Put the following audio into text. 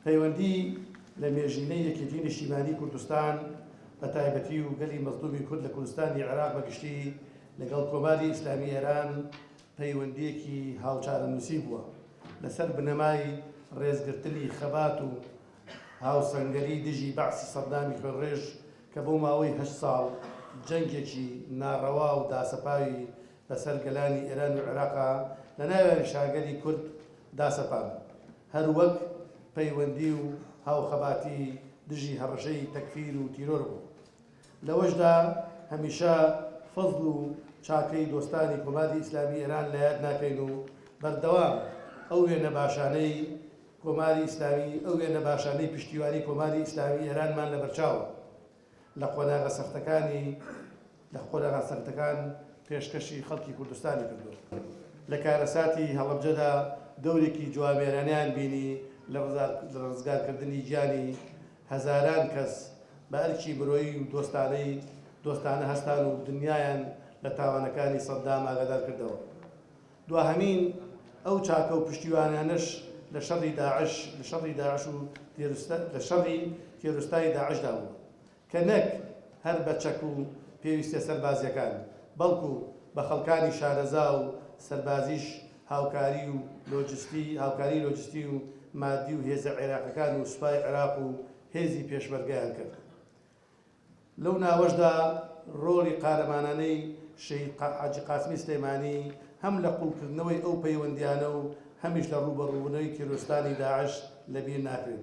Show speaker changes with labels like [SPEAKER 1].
[SPEAKER 1] پەیوەندی لە مێژینەی یەکێتی نیشتیمانی کوردستان بە تایبەتی و گەلی مەزلومی کورد لە کوردستانی عێراق بەگشتی لەگەڵ کۆماری ئیسلامی ئێران پەیوەندیەکی هاوچارەنووسی بووە لەسەر بنەمای ڕێزگرتنی خەبات و هاوسەنگەری دژی بەعسی سەدامی خوێنڕێژ کە بۆ ماوەی 8 ساڵ جەنگێکی ناڕەوا و داسەپاوی بەسەر گەلانی ئێران و عێراقا لە ناوێنی شاگەری کورد داسەپان هەر وەک پەیوەندی و هاوخەباتی دژی هەڕەشەی تەکفیر و تیرۆر بوو. لەوەشدا هەمیشە فەزڵ و چاکەی دۆستانی کۆماری ئیسلامی ئێران لە یاد ناکەین و بەردەوام ئەو وێنە باشانەی کۆماری ئیسلامی ئەو وێنە باشانەی پشتیوانی کۆماری ئیسلامی ئێرانمان لە بەرچاوە لە قۆناغە سەختەکان پێشکەشی خەڵکی کوردستانی کردو. لە کارەساتی هەڵەبجەدا دەورێکی جوامێرانیان بینی لە ڕزگارکردنی گیانی هەزاران کەس بە ئەرکی مرۆیی و دۆستانە هەستان و دنیایان لە تاوانەکانی سەدام ئاگادار کردەوە. دواهەمین ئەو چاکە و پشتیوانیانش لە شەڕی داعش و لە شەڕی تێروستای داعشدا بوو کە نەک هەر بە چەک و پێویستە سەربازیەکان بەڵکو بە خەڵکانی شارەزا و سەربازیش هاوکاری لۆجستی و مادی و هێزە عێراقەکان و سوپای عێراق و هێزی پێشمەرگەیان کرد. لەو ناوەشدا ڕۆڵی قارەمانانەی شەهید حاجی قاسمی سلێمانی هەم لە قوڵکردنەوەی ئەو پەیوەندیانە و هەمیش لە ڕوبەڕووبوونەوەی تیرۆستانی داعش لەبیر ناکرێت.